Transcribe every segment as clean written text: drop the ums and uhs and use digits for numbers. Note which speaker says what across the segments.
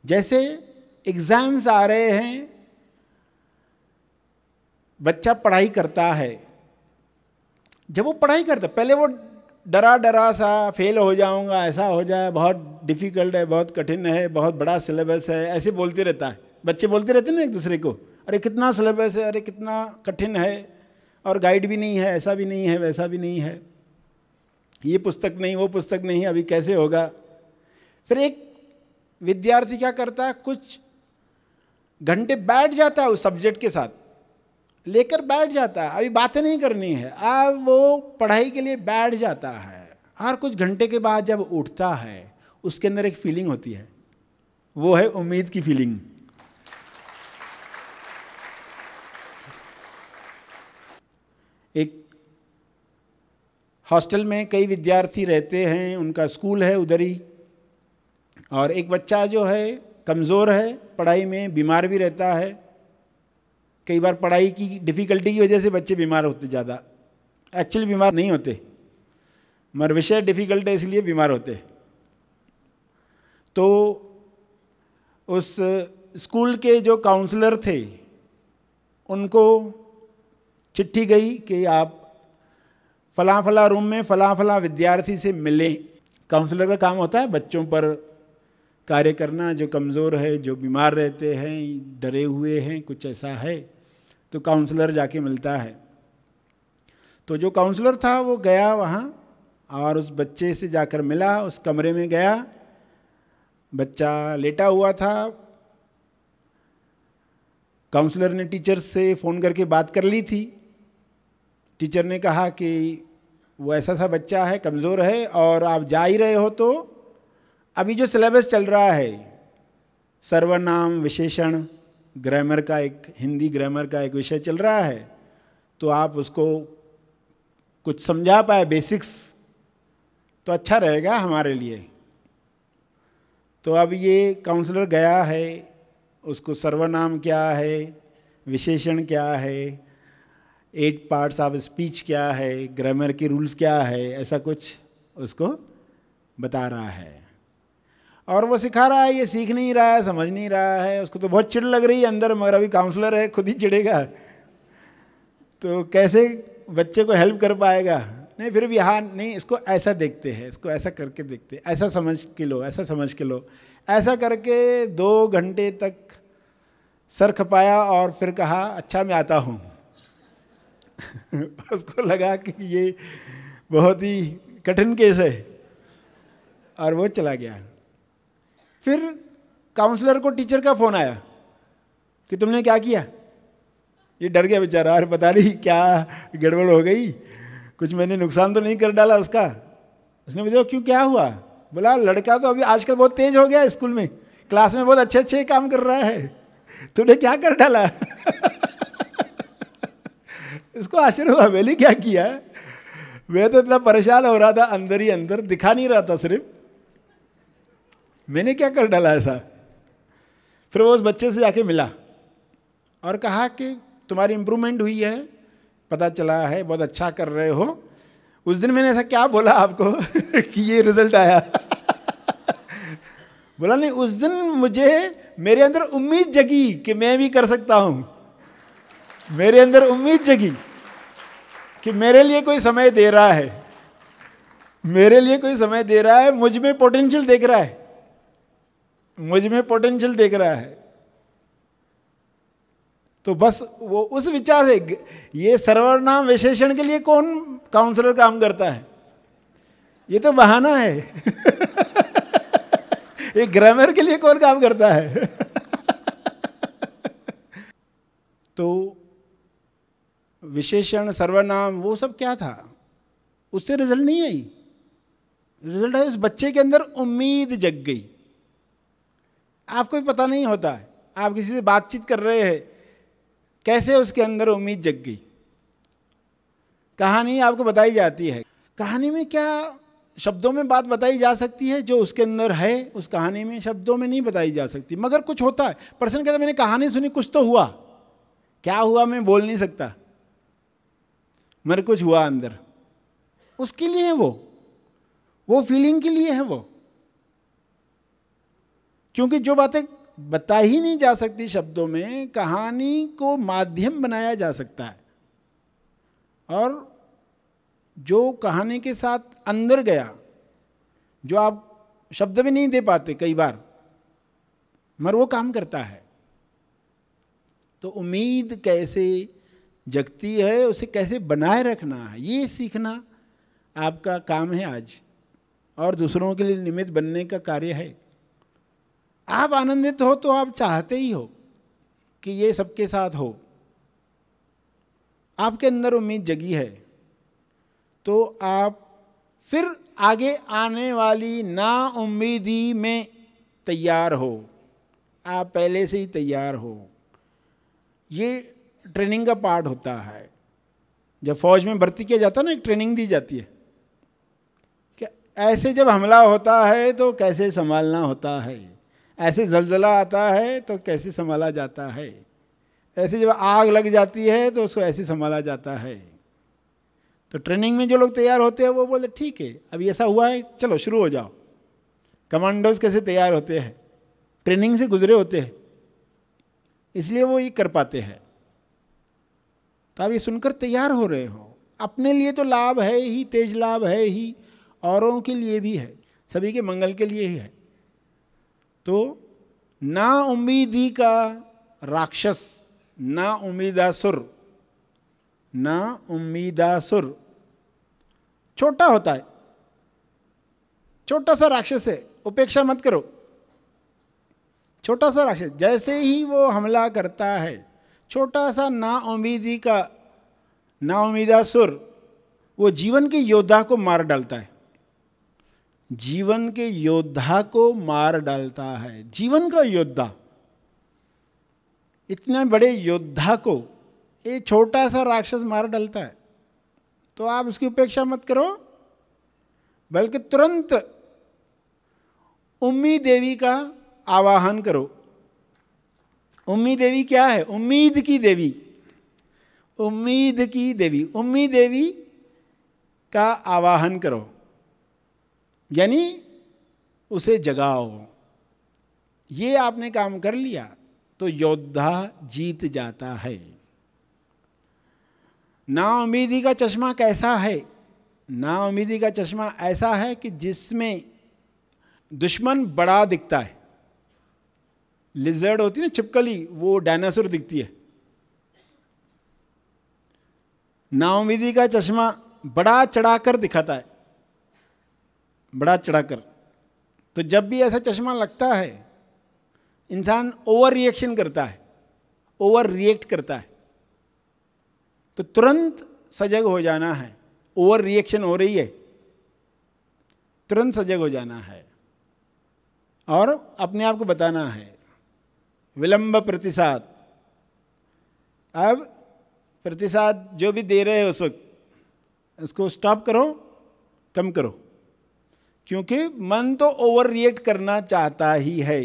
Speaker 1: जैसे एग्जाम्स आ रहे हैं, बच्चा पढ़ाई करता है, जब वो पढ़ाई करता पहले वो डरा डरा सा फेल हो जाऊंगा, ऐसा हो जाए, बहुत डिफिकल्ट है, बहुत कठिन है, बहुत बड़ा सिलेबस है, ऐसे बोलते रहता है। बच्चे बोलते रहते हैं ना एक दूसरे को, अरे कितना सिलेबस है, अरे कितना कठिन है, और गाइड भी नहीं है, ऐसा भी नहीं है, वैसा भी नहीं है, ये पुस्तक नहीं, वो पुस्तक नहीं, अभी कैसे होगा। फिर एक विद्यार्थी क्या करता है, कुछ घंटे बैठ जाता है उस सब्जेक्ट के साथ, लेकर बैठ जाता है, अभी बातें नहीं करनी है, अब वो पढ़ाई के लिए बैठ जाता है। और कुछ घंटे के बाद जब उठता है, उसके अंदर एक फीलिंग होती है, वो है उम्मीद की फीलिंग। एक हॉस्टल में कई विद्यार्थी रहते हैं, उनका स्कूल है उधर ही, और एक बच्चा जो है कमज़ोर है पढ़ाई में, बीमार भी रहता है। कई बार पढ़ाई की डिफ़िकल्टी की वजह से बच्चे बीमार होते, ज़्यादा एक्चुअली बीमार नहीं होते, मगर विषय डिफ़िकल्ट है इसलिए बीमार होते। तो उस स्कूल के जो काउंसलर थे, उनको चिट्ठी गई कि आप फलां फलां रूम में फलां फलां विद्यार्थी से मिलें। काउंसलर का काम होता है बच्चों पर कार्य करना, जो कमज़ोर है, जो बीमार रहते हैं, डरे हुए हैं, कुछ ऐसा है, तो काउंसलर जाके मिलता है। तो जो काउंसलर था वो गया वहाँ और उस बच्चे से जाकर मिला, उस कमरे में गया, बच्चा लेटा हुआ था। काउंसलर ने टीचर से फ़ोन करके बात कर ली थी। टीचर ने कहा कि वो ऐसा सा बच्चा है, कमज़ोर है, और आप जा ही रहे हो, तो अभी जो सिलेबस चल रहा है, सर्वनाम विशेषण ग्रामर का, एक हिंदी ग्रामर का एक विषय चल रहा है, तो आप उसको कुछ समझा पाए बेसिक्स, तो अच्छा रहेगा हमारे लिए। तो अब ये काउंसलर गया है, उसको सर्वनाम क्या है, विशेषण क्या है, 8 पार्ट्स ऑफ स्पीच क्या है, ग्रामर के रूल्स क्या है, ऐसा कुछ उसको बता रहा है। और वो सिखा रहा है, ये सीख नहीं रहा है, समझ नहीं रहा है, उसको तो बहुत चिढ़ लग रही है अंदर, मगर अभी काउंसलर है, खुद ही चिढ़ेगा, तो कैसे बच्चे को हेल्प कर पाएगा। नहीं, फिर भी हाँ, नहीं, इसको ऐसा देखते हैं, इसको ऐसा करके देखते हैं, ऐसा समझ के लो, ऐसा समझ के लो, ऐसा करके 2 घंटे तक सर खपाया और फिर कहा अच्छा मैं आता हूँ। उसको लगा कि ये बहुत ही कठिन केस है, और वो चला गया। फिर काउंसलर को टीचर का फ़ोन आया कि तुमने क्या किया। ये डर गया बेचारा, अरे पता नहीं क्या गड़बड़ हो गई, कुछ मैंने नुकसान तो नहीं कर डाला उसका। उसने पूछा क्यों, क्या हुआ। बोला लड़का तो अभी आजकल बहुत तेज हो गया, स्कूल में क्लास में बहुत अच्छे अच्छे काम कर रहा है, तूने क्या कर डाला। इसको आश्चर्य हुआ, मैंने क्या किया, मैं तो इतना परेशान हो रहा था अंदर ही अंदर, दिखा नहीं रहा था, सिर्फ मैंने क्या कर डाला ऐसा। फिर वो उस बच्चे से जाके मिला और कहा कि तुम्हारी इम्प्रूवमेंट हुई है, पता चला है बहुत अच्छा कर रहे हो। उस दिन मैंने ऐसा क्या बोला आपको कि ये रिजल्ट आया। बोला नहीं, उस दिन मुझे मेरे अंदर उम्मीद जगी कि मैं भी कर सकता हूं, मेरे अंदर उम्मीद जगी कि मेरे लिए कोई समय दे रहा है, मेरे लिए कोई समय दे रहा है, मुझ में पोटेंशियल देख रहा है, मुझ में पोटेंशियल देख रहा है। तो बस वो उस विचार से, ये सर्वनाम विशेषण के लिए कौन काउंसलर काम करता है, ये तो बहाना है। ये ग्रामर के लिए कौन काम करता है। तो विशेषण सर्वनाम वो सब क्या था, उससे रिजल्ट नहीं आई, रिजल्ट है उस बच्चे के अंदर उम्मीद जग गई। आपको भी पता नहीं होता है, आप किसी से बातचीत कर रहे हैं, कैसे उसके अंदर उम्मीद जग गई। कहानी आपको बताई जाती है, कहानी में क्या शब्दों में बात बताई जा सकती है, जो उसके अंदर है उस कहानी में शब्दों में नहीं बताई जा सकती, मगर कुछ होता है। पर्सन कहता है मैंने कहानी सुनी, कुछ तो हुआ, क्या हुआ मैं बोल नहीं सकता, मगर कुछ हुआ अंदर, उसके लिए है वो फीलिंग के लिए है वो। क्योंकि जो बातें बता ही नहीं जा सकती शब्दों में, कहानी को माध्यम बनाया जा सकता है। और जो कहानी के साथ अंदर गया, जो आप शब्द भी नहीं दे पाते कई बार, मगर वो काम करता है। तो उम्मीद कैसे जगती है, उसे कैसे बनाए रखना है, ये सीखना आपका काम है आज, और दूसरों के लिए निमित्त बनने का कार्य है। आप आनंदित हो तो आप चाहते ही हो कि ये सबके साथ हो। आपके अंदर उम्मीद जगी है तो आप फिर आगे आने वाली नाउम्मीदी में तैयार हो। आप पहले से ही तैयार हो। ये ट्रेनिंग का पार्ट होता है। जब फौज में भर्ती किया जाता है ना, एक ट्रेनिंग दी जाती है कि ऐसे जब हमला होता है तो कैसे संभालना होता है, ऐसे जलजला आता है तो कैसे संभाला जाता है, ऐसे जब आग लग जाती है तो उसको ऐसे संभाला जाता है। तो ट्रेनिंग में जो लोग तैयार होते हैं वो बोलते ठीक है अभी ऐसा हुआ है, चलो शुरू हो जाओ। कमांडोज कैसे तैयार होते हैं, ट्रेनिंग से गुजरे होते हैं, इसलिए वो ये कर पाते हैं। तो आप ये सुनकर तैयार हो रहे हो। अपने लिए तो लाभ है ही, तेज लाभ है ही, औरों के लिए भी है, सभी के मंगल के लिए ही है। तो ना उम्मीदी का राक्षस, ना उम्मीदासुर, ना उम्मीदासुर छोटा होता है, छोटा सा राक्षस है, उपेक्षा मत करो। छोटा सा राक्षस जैसे ही वो हमला करता है, छोटा सा नाउम्मीदी का नाउम्मीदासुर वो जीवन के योद्धा को मार डालता है। जीवन के योद्धा को मार डालता है। जीवन का योद्धा, इतने बड़े योद्धा को ये छोटा सा राक्षस मार डालता है। तो आप उसकी उपेक्षा मत करो, बल्कि तुरंत उम्मी देवी का आवाहन करो। उम्मी देवी क्या है? उम्मीद की देवी, उम्मीद की देवी। उम्मी देवी का आवाहन करो, यानी उसे जगाओ। ये आपने काम कर लिया तो योद्धा जीत जाता है। नाउम्मीदी का चश्मा कैसा है? नाउम्मीदी का चश्मा ऐसा है कि जिसमें दुश्मन बड़ा दिखता है। लिजर्ड होती है ना, छिपकली, वो डायनासोर दिखती है। नाउम्मीदी का चश्मा बड़ा चढ़ाकर दिखाता है, बड़ा चढ़ाकर। तो जब भी ऐसा चश्मा लगता है, इंसान ओवर रिएक्शन करता है, ओवर रिएक्ट करता है। तो तुरंत सजग हो जाना है। ओवर रिएक्शन हो रही है, तुरंत सजग हो जाना है और अपने आप को बताना है। विलंब प्रतिसाद, अब प्रतिसाद जो भी दे रहे हो उस वक्त उसको स्टॉप करो, कम करो, क्योंकि मन तो ओवर रिएक्ट करना चाहता ही है।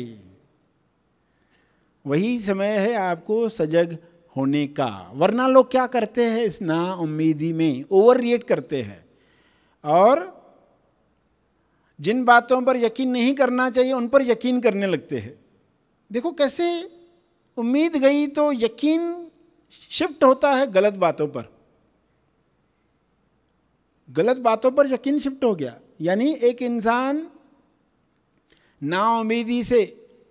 Speaker 1: वही समय है आपको सजग होने का। वरना लोग क्या करते हैं, इस नाउम्मीदी में ओवर रिएक्ट करते हैं और जिन बातों पर यकीन नहीं करना चाहिए उन पर यकीन करने लगते हैं। देखो कैसे उम्मीद गई तो यकीन शिफ्ट होता है गलत बातों पर। गलत बातों पर यकीन शिफ्ट हो गया, यानी एक इंसान नाउम्मीदी से,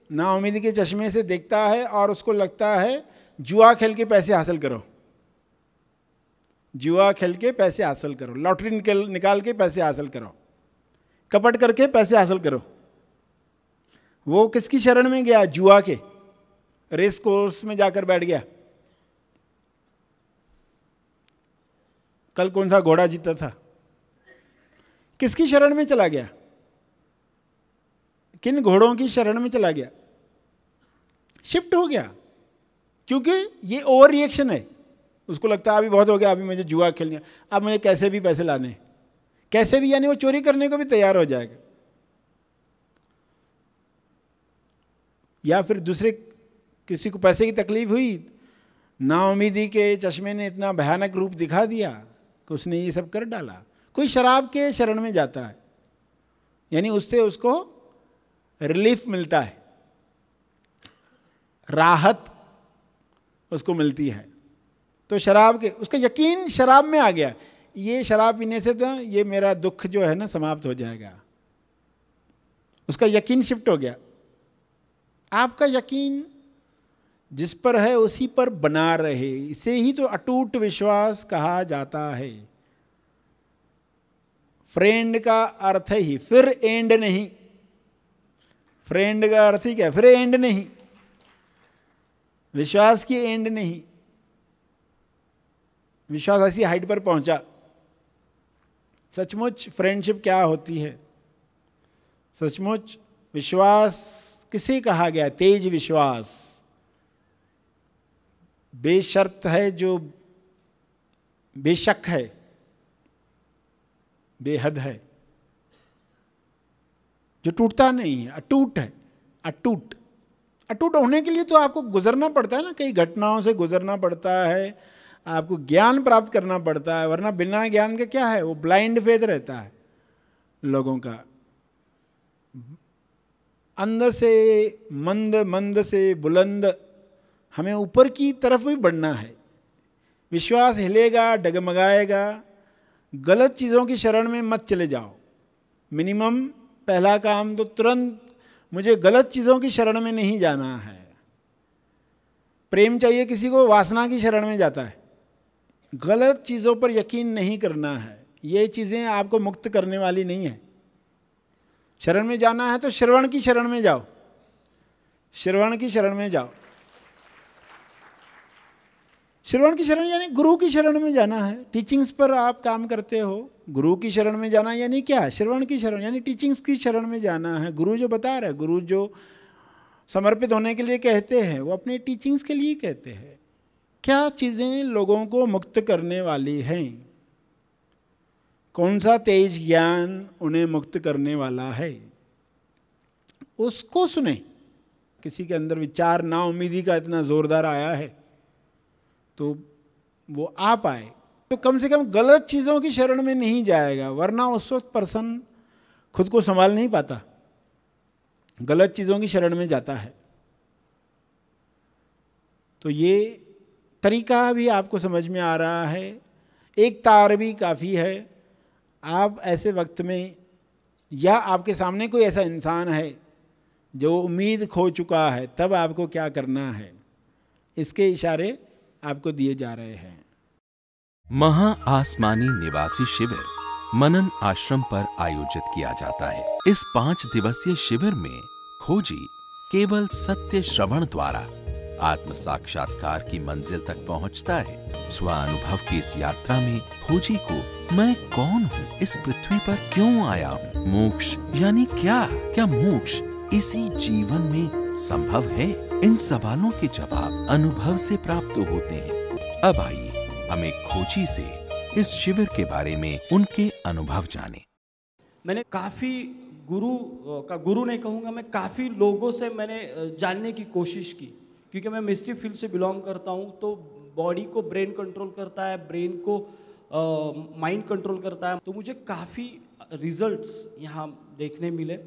Speaker 1: नाउम्मीदी के चश्मे से देखता है और उसको लगता है जुआ खेल के पैसे हासिल करो, जुआ खेल के पैसे हासिल करो, लॉटरी निकाल के पैसे हासिल करो, कपट करके पैसे हासिल करो। वो किसकी शरण में गया? जुआ के। रेस कोर्स में जाकर बैठ गया। कल कौन सा घोड़ा जीता था? किसकी शरण में चला गया? किन घोड़ों की शरण में चला गया? शिफ्ट हो गया, क्योंकि ये ओवर रिएक्शन है। उसको लगता है अभी बहुत हो गया, अभी मुझे जुआ खेलना, अब मुझे कैसे भी पैसे लाने, कैसे भी, यानी वो चोरी करने को भी तैयार हो जाएगा। या फिर दूसरे किसी को पैसे की तकलीफ हुई, नाउम्मीदी के चश्मे ने इतना भयानक रूप दिखा दिया कि उसने ये सब कर डाला। कोई शराब के शरण में जाता है, यानी उससे उसको रिलीफ मिलता है, राहत उसको मिलती है। तो शराब के उसका यकीन शराब में आ गया, ये शराब पीने से तो ये मेरा दुख जो है ना समाप्त हो जाएगा, उसका यकीन शिफ्ट हो गया। आपका यकीन जिस पर है उसी पर बना रहे, इसे ही तो अटूट विश्वास कहा जाता है। फ्रेंड का अर्थ ही फिर एंड नहीं, फ्रेंड का अर्थ ही क्या, फिर एंड नहीं, विश्वास की एंड नहीं। विश्वास ऐसी हाइट पर पहुंचा। सचमुच फ्रेंडशिप क्या होती है, सचमुच विश्वास किसे कहा गया? तेज विश्वास, बेशर्त है, जो बेशक है, बेहद है, जो टूटता नहीं है, अटूट है। अटूट अटूट होने के लिए तो आपको गुजरना पड़ता है ना, कई घटनाओं से गुजरना पड़ता है, आपको ज्ञान प्राप्त करना पड़ता है, वरना बिना ज्ञान के क्या है, वो ब्लाइंड फेथ रहता है लोगों का। अंदर से मंद, मंद से बुलंद, हमें ऊपर की तरफ भी बढ़ना है। विश्वास हिलेगा, डगमगाएगा। गलत चीज़ों की शरण में मत चले जाओ। मिनिमम पहला काम तो तुरंत मुझे गलत चीज़ों की शरण में नहीं जाना है। प्रेम चाहिए किसी को, वासना की शरण में जाता है। गलत चीज़ों पर यकीन नहीं करना है, ये चीज़ें आपको मुक्त करने वाली नहीं है। शरण में जाना है तो श्रवण की शरण में जाओ, श्रवण की शरण में जाओ। श्रवण की शरण यानी गुरु की शरण में जाना है। टीचिंग्स पर आप काम करते हो, गुरु की शरण में जाना यानी क्या? श्रवण की शरण यानी टीचिंग्स की शरण में जाना है। गुरु जो बता रहा है, गुरु जो समर्पित होने के लिए कहते हैं, वो अपने टीचिंग्स के लिए कहते हैं। क्या चीज़ें लोगों को मुक्त करने वाली हैं, कौन सा तेज ज्ञान उन्हें मुक्त करने वाला है, उसको सुने। किसी के अंदर विचार नाउम्मीदी का इतना जोरदार आया है तो वो आ पाए, तो कम से कम गलत चीज़ों की शरण में नहीं जाएगा, वरना उस वक्त पर्सन खुद को संभाल नहीं पाता, गलत चीज़ों की शरण में जाता है। तो ये तरीका भी आपको समझ में आ रहा है, एक तार भी काफ़ी है। आप ऐसे वक्त में, या आपके सामने कोई ऐसा इंसान है जो उम्मीद खो चुका है, तब आपको क्या करना है, इसके इशारे आपको दिए जा रहे हैं।
Speaker 2: महा आसमानी निवासी शिविर मनन आश्रम पर आयोजित किया जाता है। इस 5 दिवसीय शिविर में खोजी केवल सत्य श्रवण द्वारा आत्म साक्षात्कार की मंजिल तक पहुंचता है। स्वानुभव की इस यात्रा में खोजी को मैं कौन हूँ, इस पृथ्वी पर क्यों आया हूँ, मोक्ष यानी क्या मोक्ष इसी जीवन में संभव है? इन सवालों के जवाब अनुभव से प्राप्त होते हैं। अब आइए हम एक खोजी से इस शिविर के बारे में उनके अनुभव जाने।
Speaker 3: मैंने काफ़ी गुरु नहीं कहूँगा, मैं काफ़ी लोगों से मैंने जानने की कोशिश की, क्योंकि मैं मिस्ट्री फील्ड से बिलोंग करता हूँ। तो बॉडी को ब्रेन कंट्रोल करता है, ब्रेन को माइंड कंट्रोल करता है। तो मुझे काफ़ी रिजल्ट्स यहाँ देखने मिले,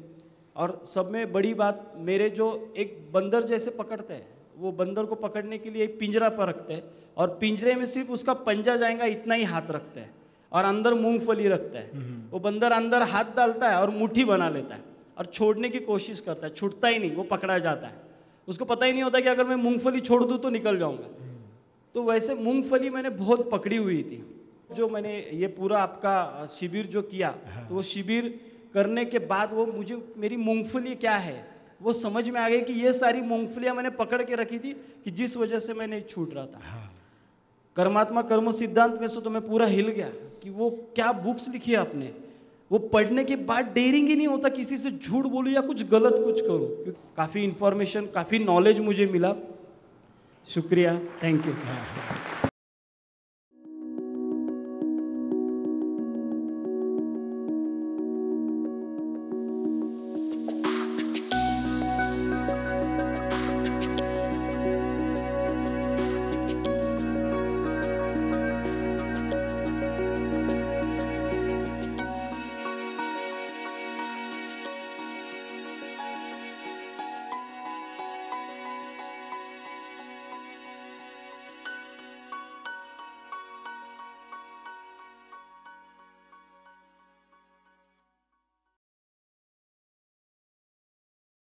Speaker 3: और सब में बड़ी बात, मेरे जो एक बंदर जैसे पकड़ते हैं, वो बंदर को पकड़ने के लिए एक पिंजरा पर रखते हैं, और पिंजरे में सिर्फ उसका पंजा जाएगा इतना ही हाथ रखते हैं, और अंदर मूंगफली रखता है। वो बंदर अंदर हाथ डालता है और मुट्ठी बना लेता है और छोड़ने की कोशिश करता है, छूटता ही नहीं, वो पकड़ा जाता है। उसको पता ही नहीं होता कि अगर मैं मूंगफली छोड़ दूँ तो निकल जाऊँगा। तो वैसे मूंगफली मैंने बहुत पकड़ी हुई थी। जो मैंने ये पूरा आपका शिविर जो किया, तो वो शिविर करने के बाद वो मुझे मेरी मूंगफली क्या है वो समझ में आ गई कि ये सारी मूंगफलियां मैंने पकड़ के रखी थी कि जिस वजह से मैं नहीं छूट रहा था। कर्मात्मा कर्म सिद्धांत में से तो मैं पूरा हिल गया कि वो क्या बुक्स लिखी है आपने, वो पढ़ने के बाद डेयरिंग ही नहीं होता किसी से झूठ बोलूं या कुछ गलत कुछ करूं। काफ़ी इंफॉर्मेशन, काफ़ी नॉलेज मुझे मिला। शुक्रिया, थैंक यू।